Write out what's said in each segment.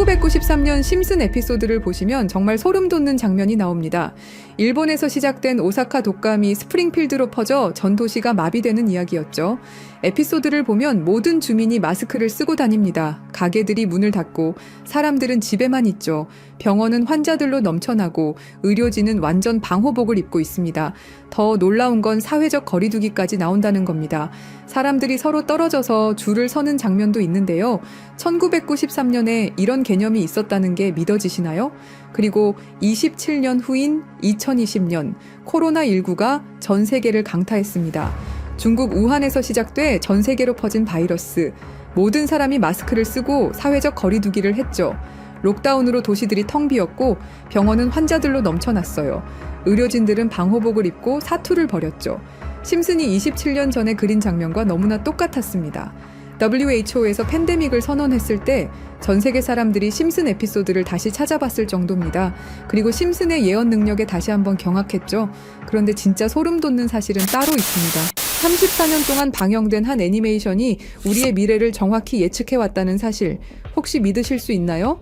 1993년 심슨 에피소드를 보시면 정말 소름 돋는 장면이 나옵니다. 일본에서 시작된 오사카 독감이 스프링필드로 퍼져 전 도시가 마비되는 이야기였죠. 에피소드를 보면 모든 주민이 마스크를 쓰고 다닙니다. 가게들이 문을 닫고 사람들은 집에만 있죠. 병원은 환자들로 넘쳐나고 의료진은 완전 방호복을 입고 있습니다. 더 놀라운 건 사회적 거리두기까지 나온다는 겁니다. 사람들이 서로 떨어져서 줄을 서는 장면도 있는데요. 1993년에 이런 개념이 있었다는 게 믿어지시나요? 그리고 27년 후인 2020년 코로나19가 전 세계를 강타했습니다. 중국 우한에서 시작돼 전 세계로 퍼진 바이러스. 모든 사람이 마스크를 쓰고 사회적 거리두기를 했죠. 록다운으로 도시들이 텅 비었고 병원은 환자들로 넘쳐났어요. 의료진들은 방호복을 입고 사투를 벌였죠. 심슨이 27년 전에 그린 장면과 너무나 똑같았습니다. WHO에서 팬데믹을 선언했을 때 전 세계 사람들이 심슨 에피소드를 다시 찾아봤을 정도입니다. 그리고 심슨의 예언 능력에 다시 한번 경악했죠. 그런데 진짜 소름 돋는 사실은 따로 있습니다. 34년 동안 방영된 한 애니메이션이 우리의 미래를 정확히 예측해왔다는 사실, 혹시 믿으실 수 있나요?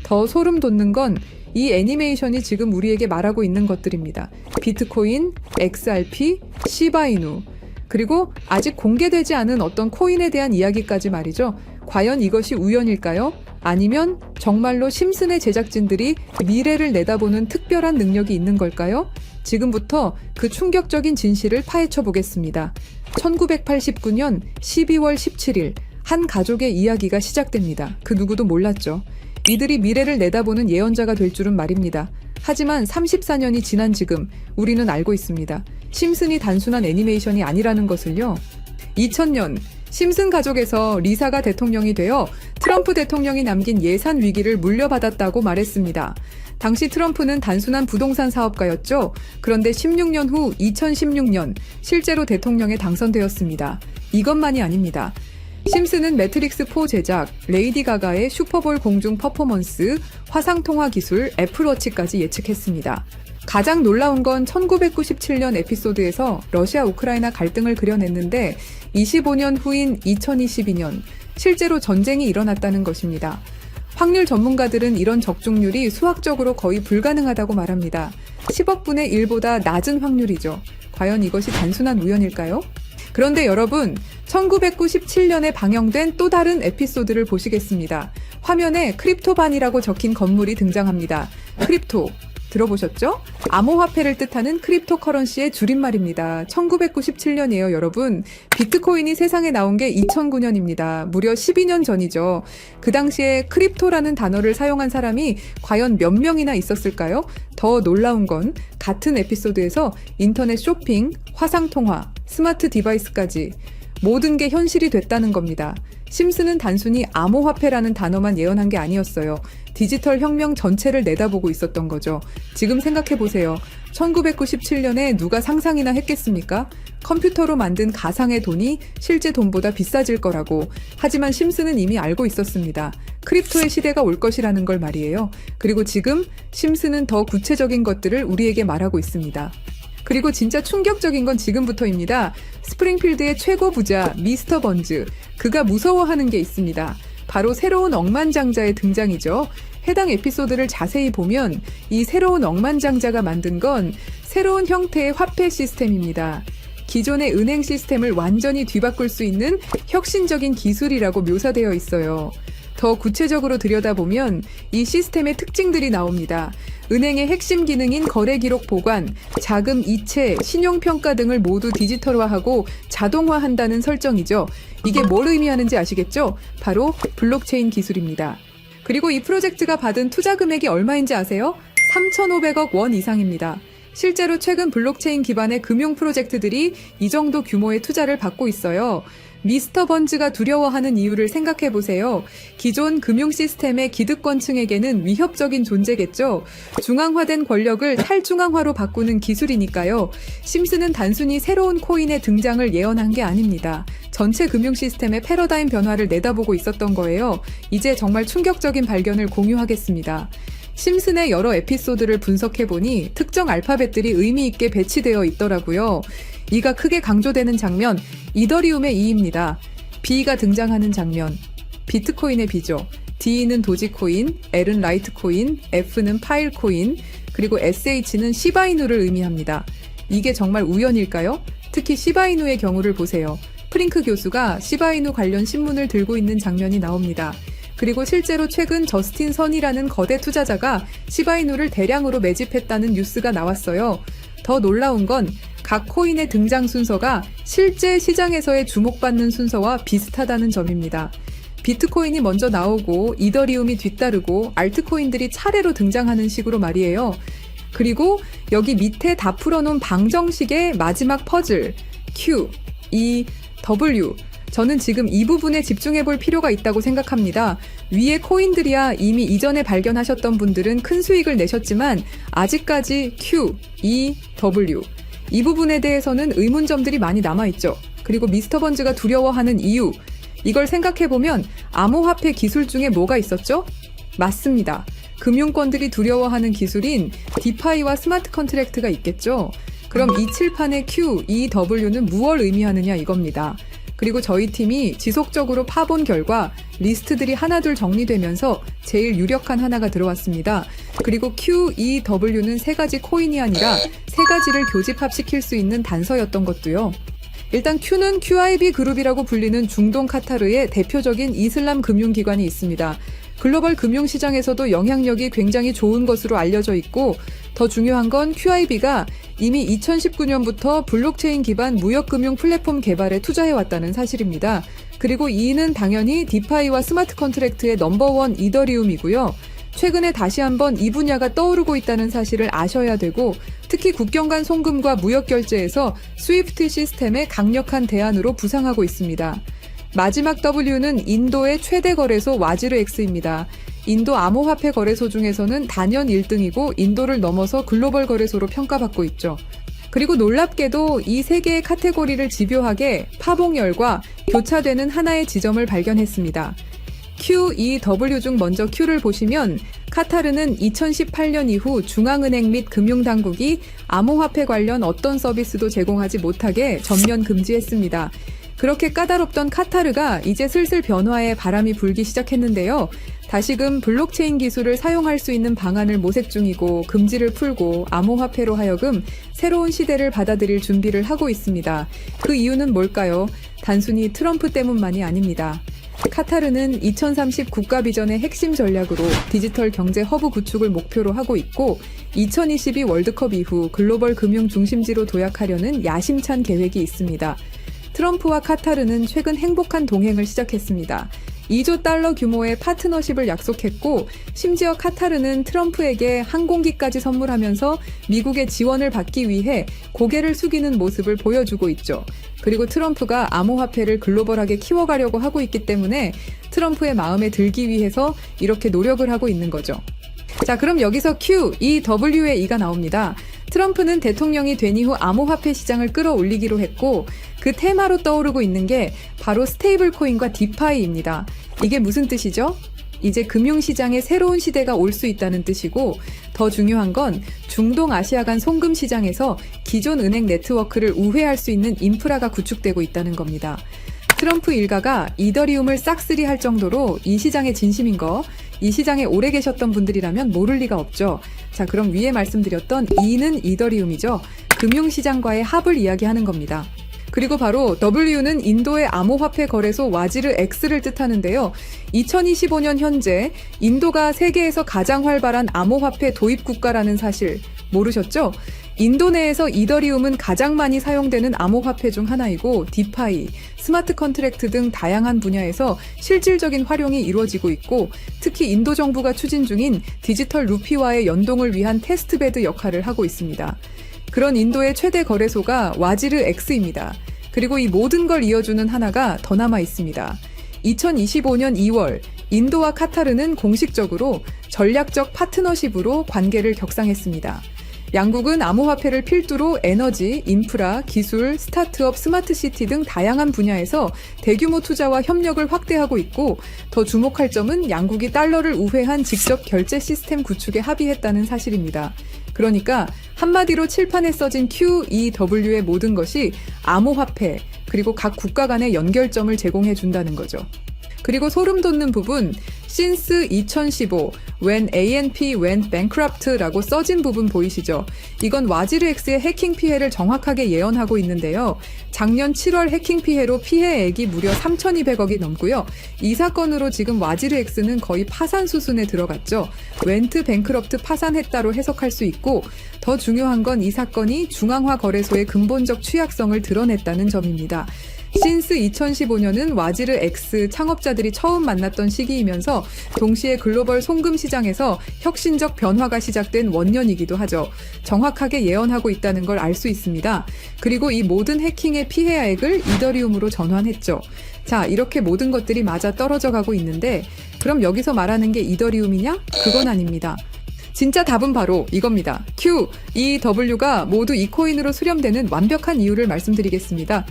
더 소름 돋는 건 이 애니메이션이 지금 우리에게 말하고 있는 것들입니다. 비트코인, XRP, 시바이누, 그리고 아직 공개되지 않은 어떤 코인에 대한 이야기까지 말이죠. 과연 이것이 우연일까요? 아니면 정말로 심슨의 제작진들이 미래를 내다보는 특별한 능력이 있는 걸까요? 지금부터 그 충격적인 진실을 파헤쳐 보겠습니다. 1989년 12월 17일 한 가족의 이야기가 시작됩니다. 그 누구도 몰랐죠. 이들이 미래를 내다보는 예언자가 될 줄은 말입니다. 하지만 34년이 지난 지금 우리는 알고 있습니다. 심슨이 단순한 애니메이션이 아니라는 것을요. 2000년 심슨 가족에서 리사가 대통령이 되어 트럼프 대통령이 남긴 예산 위기를 물려받았다고 말했습니다. 당시 트럼프는 단순한 부동산 사업가였죠. 그런데 16년 후 2016년 실제로 대통령에 당선되었습니다. 이것만이 아닙니다. 심슨은 매트릭스4 제작, 레이디 가가의 슈퍼볼 공중 퍼포먼스, 화상통화 기술, 애플워치까지 예측했습니다. 가장 놀라운 건 1997년 에피소드에서 러시아 우크라이나 갈등을 그려냈는데 25년 후인 2022년 실제로 전쟁이 일어났다는 것입니다. 확률 전문가들은 이런 적중률이 수학적으로 거의 불가능하다고 말합니다. 10억 분의 1보다 낮은 확률이죠. 과연 이것이 단순한 우연일까요? 그런데 여러분, 1997년에 방영된 또 다른 에피소드를 보시겠습니다. 화면에 크립토반이라고 적힌 건물이 등장합니다. 크립토. 들어보셨죠? 암호화폐를 뜻하는 크립토커런시의 줄임말입니다. 1997년이에요, 여러분. 비트코인이 세상에 나온 게 2009년입니다. 무려 12년 전이죠. 그 당시에 크립토라는 단어를 사용한 사람이 과연 몇 명이나 있었을까요? 더 놀라운 건 같은 에피소드에서 인터넷 쇼핑, 화상통화, 스마트 디바이스까지 모든 게 현실이 됐다는 겁니다. 심슨은 단순히 암호화폐라는 단어만 예언한 게 아니었어요. 디지털 혁명 전체를 내다보고 있었던 거죠. 지금 생각해보세요. 1997년에 누가 상상이나 했겠습니까? 컴퓨터로 만든 가상의 돈이 실제 돈보다 비싸질 거라고. 하지만 심슨은 이미 알고 있었습니다. 크립토의 시대가 올 것이라는 걸 말이에요. 그리고 지금 심슨은 더 구체적인 것들을 우리에게 말하고 있습니다. 그리고 진짜 충격적인 건 지금부터입니다. 스프링필드의 최고 부자 미스터 번즈, 그가 무서워하는 게 있습니다. 바로 새로운 억만장자의 등장이죠. 해당 에피소드를 자세히 보면 이 새로운 억만장자가 만든 건 새로운 형태의 화폐 시스템입니다. 기존의 은행 시스템을 완전히 뒤바꿀 수 있는 혁신적인 기술이라고 묘사되어 있어요. 더 구체적으로 들여다보면 이 시스템의 특징들이 나옵니다. 은행의 핵심 기능인 거래 기록 보관, 자금 이체, 신용평가 등을 모두 디지털화하고 자동화한다는 설정이죠. 이게 뭘 의미하는지 아시겠죠? 바로 블록체인 기술입니다. 그리고 이 프로젝트가 받은 투자 금액이 얼마인지 아세요? 3,500억 원 이상입니다. 실제로 최근 블록체인 기반의 금융 프로젝트들이 이 정도 규모의 투자를 받고 있어요. 미스터 번즈가 두려워하는 이유를 생각해보세요. 기존 금융 시스템의 기득권층에게는 위협적인 존재겠죠. 중앙화된 권력을 탈중앙화로 바꾸는 기술이니까요. 심슨은 단순히 새로운 코인의 등장을 예언한 게 아닙니다. 전체 금융 시스템의 패러다임 변화를 내다보고 있었던 거예요. 이제 정말 충격적인 발견을 공유하겠습니다. 심슨의 여러 에피소드를 분석해보니 특정 알파벳들이 의미 있게 배치되어 있더라고요. 이가 크게 강조되는 장면, 이더리움의 이입니다. B가 등장하는 장면, 비트코인의 B죠. D는 도지코인, L은 라이트코인, F는 파일코인, 그리고 SH는 시바이누를 의미합니다. 이게 정말 우연일까요? 특히 시바이누의 경우를 보세요. 프링크 교수가 시바이누 관련 신문을 들고 있는 장면이 나옵니다. 그리고 실제로 최근 저스틴 선이라는 거대 투자자가 시바이누를 대량으로 매집했다는 뉴스가 나왔어요. 더 놀라운 건 각 코인의 등장 순서가 실제 시장에서의 주목받는 순서와 비슷하다는 점입니다. 비트코인이 먼저 나오고 이더리움이 뒤따르고 알트코인들이 차례로 등장하는 식으로 말이에요. 그리고 여기 밑에 다 풀어놓은 방정식의 마지막 퍼즐 Q, E, W. 저는 지금 이 부분에 집중해 볼 필요가 있다고 생각합니다. 위에 코인들이야 이미 이전에 발견하셨던 분들은 큰 수익을 내셨지만 아직까지 Q, E, W. 이 부분에 대해서는 의문점들이 많이 남아있죠. 그리고 미스터 번즈가 두려워하는 이유. 이걸 생각해보면 암호화폐 기술 중에 뭐가 있었죠? 맞습니다. 금융권들이 두려워하는 기술인 디파이와 스마트 컨트랙트가 있겠죠. 그럼 이 칠판의 Q, E, W는 무엇을 의미하느냐 이겁니다. 그리고 저희 팀이 지속적으로 파본 결과 리스트들이 하나둘 정리되면서 제일 유력한 하나가 들어왔습니다. 그리고 Q, E, W는 세 가지 코인이 아니라 세 가지를 교집합시킬 수 있는 단서였던 것도요. 일단 Q는 QIB 그룹이라고 불리는 중동 카타르의 대표적인 이슬람 금융기관이 있습니다. 글로벌 금융시장에서도 영향력이 굉장히 좋은 것으로 알려져 있고 더 중요한 건 QIB가 이미 2019년부터 블록체인 기반 무역금융 플랫폼 개발에 투자해왔다는 사실입니다. 그리고 E는 당연히 디파이와 스마트 컨트랙트의 넘버원 이더리움이고요. 최근에 다시 한번 이 분야가 떠오르고 있다는 사실을 아셔야 되고 특히 국경 간 송금과 무역 결제에서 스위프트 시스템의 강력한 대안으로 부상하고 있습니다. 마지막 W는 인도의 최대 거래소 와지르X입니다. 인도 암호화폐 거래소 중에서는 단연 1등이고 인도를 넘어서 글로벌 거래소로 평가받고 있죠. 그리고 놀랍게도 이 세 개의 카테고리를 집요하게 파봉열과 교차되는 하나의 지점을 발견했습니다. Q, E, W 중 먼저 Q를 보시면 카타르는 2018년 이후 중앙은행 및 금융당국이 암호화폐 관련 어떤 서비스도 제공하지 못하게 전면 금지했습니다. 그렇게 까다롭던 카타르가 이제 슬슬 변화의 바람이 불기 시작했는데요. 다시금 블록체인 기술을 사용할 수 있는 방안을 모색 중이고 금지를 풀고 암호화폐로 하여금 새로운 시대를 받아들일 준비를 하고 있습니다. 그 이유는 뭘까요? 단순히 트럼프 때문만이 아닙니다. 카타르는 2030 국가 비전의 핵심 전략으로 디지털 경제 허브 구축을 목표로 하고 있고 2022 월드컵 이후 글로벌 금융 중심지로 도약하려는 야심찬 계획이 있습니다. 트럼프와 카타르는 최근 행복한 동행을 시작했습니다. 2조 달러 규모의 파트너십을 약속했고 심지어 카타르는 트럼프에게 항공기까지 선물하면서 미국의 지원을 받기 위해 고개를 숙이는 모습을 보여주고 있죠. 그리고 트럼프가 암호화폐를 글로벌하게 키워가려고 하고 있기 때문에 트럼프의 마음에 들기 위해서 이렇게 노력을 하고 있는 거죠. 자, 그럼 여기서 Q, E, W의 E가 나옵니다. 트럼프는 대통령이 된 이후 암호화폐 시장을 끌어올리기로 했고 그 테마로 떠오르고 있는 게 바로 스테이블 코인과 디파이입니다. 이게 무슨 뜻이죠? 이제 금융시장에 새로운 시대가 올 수 있다는 뜻이고 더 중요한 건 중동 아시아 간 송금 시장에서 기존 은행 네트워크를 우회할 수 있는 인프라가 구축되고 있다는 겁니다. 트럼프 일가가 이더리움을 싹쓸이 할 정도로 이 시장의 진심인 거, 이 시장에 오래 계셨던 분들이라면 모를 리가 없죠. 자, 그럼 위에 말씀드렸던 E는 이더리움이죠. 금융시장과의 합을 이야기하는 겁니다. 그리고 바로 W는 인도의 암호화폐 거래소 와지르X를 뜻하는데요. 2025년 현재 인도가 세계에서 가장 활발한 암호화폐 도입 국가라는 사실 모르셨죠? 인도 내에서 이더리움은 가장 많이 사용되는 암호화폐 중 하나이고 디파이, 스마트 컨트랙트 등 다양한 분야에서 실질적인 활용이 이루어지고 있고 특히 인도 정부가 추진 중인 디지털 루피와의 연동을 위한 테스트베드 역할을 하고 있습니다. 그런 인도의 최대 거래소가 와지르X입니다. 그리고 이 모든 걸 이어주는 하나가 더 남아 있습니다. 2025년 2월 인도와 카타르는 공식적으로 전략적 파트너십으로 관계를 격상했습니다. 양국은 암호화폐를 필두로 에너지, 인프라, 기술, 스타트업, 스마트시티 등 다양한 분야에서 대규모 투자와 협력을 확대하고 있고 더 주목할 점은 양국이 달러를 우회한 직접 결제 시스템 구축에 합의했다는 사실입니다. 그러니까 한마디로 칠판에 써진 Q, E, W의 모든 것이 암호화폐 그리고 각 국가 간의 연결점을 제공해 준다는 거죠. 그리고 소름 돋는 부분, Since 2015, when ANP went bankrupt라고 써진 부분 보이시죠? 이건 와지르X의 해킹 피해를 정확하게 예언하고 있는데요. 작년 7월 해킹 피해로 피해액이 무려 3,200억이 넘고요. 이 사건으로 지금 와지르X는 거의 파산 수순에 들어갔죠. went bankrupt 파산했다로 해석할 수 있고, 더 중요한 건 이 사건이 중앙화 거래소의 근본적 취약성을 드러냈다는 점입니다. 신스 2015년은 와지르 X 창업자들이 처음 만났던 시기이면서 동시에 글로벌 송금 시장에서 혁신적 변화가 시작된 원년이기도 하죠. 정확하게 예언하고 있다는 걸 알 수 있습니다. 그리고 이 모든 해킹의 피해액을 이더리움으로 전환했죠. 자, 이렇게 모든 것들이 맞아 떨어져 가고 있는데 그럼 여기서 말하는 게 이더리움이냐? 그건 아닙니다. 진짜 답은 바로 이겁니다. Q, 이 W가 모두 이 코인으로 수렴되는 완벽한 이유를 말씀드리겠습니다.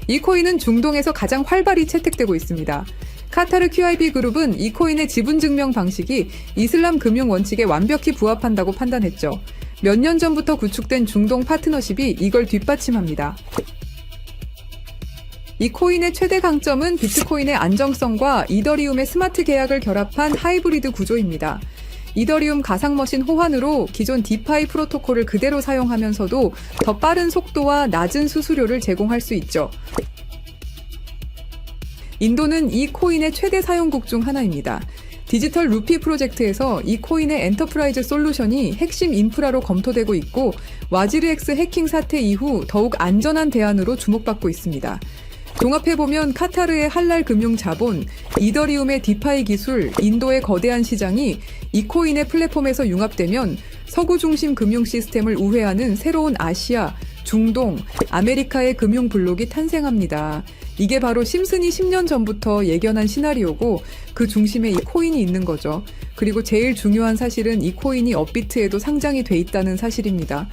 이 코인은 중동에서 가장 활발히 채택되고 있습니다. 카타르 QIB 그룹은 이 코인의 지분 증명 방식이 이슬람 금융 원칙에 완벽히 부합한다고 판단했죠. 몇 년 전부터 구축된 중동 파트너십이 이걸 뒷받침합니다. 이 코인의 최대 강점은 비트코인의 안정성과 이더리움의 스마트 계약을 결합한 하이브리드 구조입니다. 이더리움 가상머신 호환으로 기존 디파이 프로토콜을 그대로 사용하면서도 더 빠른 속도와 낮은 수수료를 제공할 수 있죠. 인도는 이 코인의 최대 사용국 중 하나입니다. 디지털 루피 프로젝트에서 이 코인의 엔터프라이즈 솔루션이 핵심 인프라로 검토되고 있고 와지르X 해킹 사태 이후 더욱 안전한 대안으로 주목받고 있습니다. 종합해보면 카타르의 할랄 금융 자본, 이더리움의 디파이 기술, 인도의 거대한 시장이 이 코인의 플랫폼에서 융합되면 서구 중심 금융 시스템을 우회하는 새로운 아시아, 중동, 아메리카의 금융 블록이 탄생합니다. 이게 바로 심슨이 10년 전부터 예견한 시나리오고 그 중심에 이 코인이 있는 거죠. 그리고 제일 중요한 사실은 이 코인이 업비트에도 상장이 돼 있다는 사실입니다.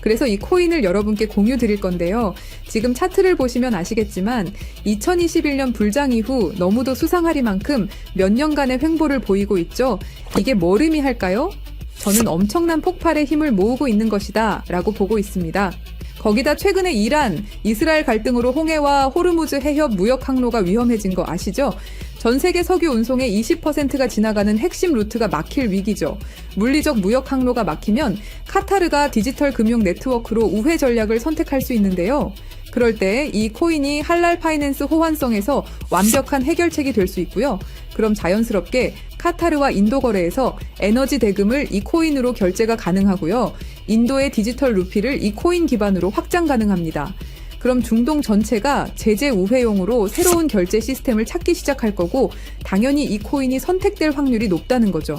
그래서 이 코인을 여러분께 공유 드릴 건데요. 지금 차트를 보시면 아시겠지만 2021년 불장 이후 너무도 수상하리만큼 몇 년간의 횡보를 보이고 있죠. 이게 뭘 의미할까요? 저는 엄청난 폭발의 힘을 모으고 있는 것이다 라고 보고 있습니다. 거기다 최근에 이란, 이스라엘 갈등으로 홍해와 호르무즈 해협 무역 항로가 위험해진 거 아시죠? 전 세계 석유 운송의 20%가 지나가는 핵심 루트가 막힐 위기죠. 물리적 무역 항로가 막히면 카타르가 디지털 금융 네트워크로 우회 전략을 선택할 수 있는데요. 그럴 때 이 코인이 할랄 파이낸스 호환성에서 완벽한 해결책이 될 수 있고요. 그럼 자연스럽게 카타르와 인도 거래에서 에너지 대금을 이 코인으로 결제가 가능하고요. 인도의 디지털 루피를 이 코인 기반으로 확장 가능합니다. 그럼 중동 전체가 제재 우회용으로 새로운 결제 시스템을 찾기 시작할 거고 당연히 이 코인이 선택될 확률이 높다는 거죠.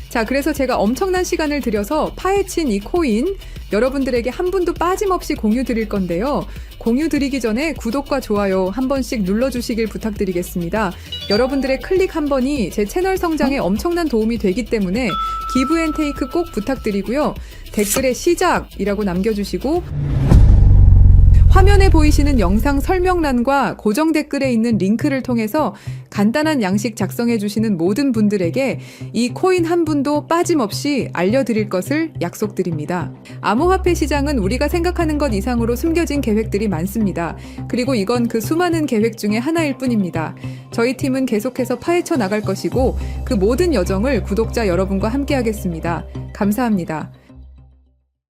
자, 그래서 제가 엄청난 시간을 들여서 파헤친 이 코인 여러분들에게 한 분도 빠짐없이 공유 드릴 건데요. 공유 드리기 전에 구독과 좋아요 한 번씩 눌러주시길 부탁드리겠습니다. 여러분들의 클릭 한 번이 제 채널 성장에 엄청난 도움이 되기 때문에 기브앤테이크 꼭 부탁드리고요. 댓글에 시작이라고 남겨주시고 화면에 보이시는 영상 설명란과 고정 댓글에 있는 링크를 통해서 간단한 양식 작성해 주시는 모든 분들에게 이 코인 한 분도 빠짐없이 알려드릴 것을 약속드립니다. 암호화폐 시장은 우리가 생각하는 것 이상으로 숨겨진 계획들이 많습니다. 그리고 이건 그 수많은 계획 중에 하나일 뿐입니다. 저희 팀은 계속해서 파헤쳐 나갈 것이고 그 모든 여정을 구독자 여러분과 함께 하겠습니다. 감사합니다.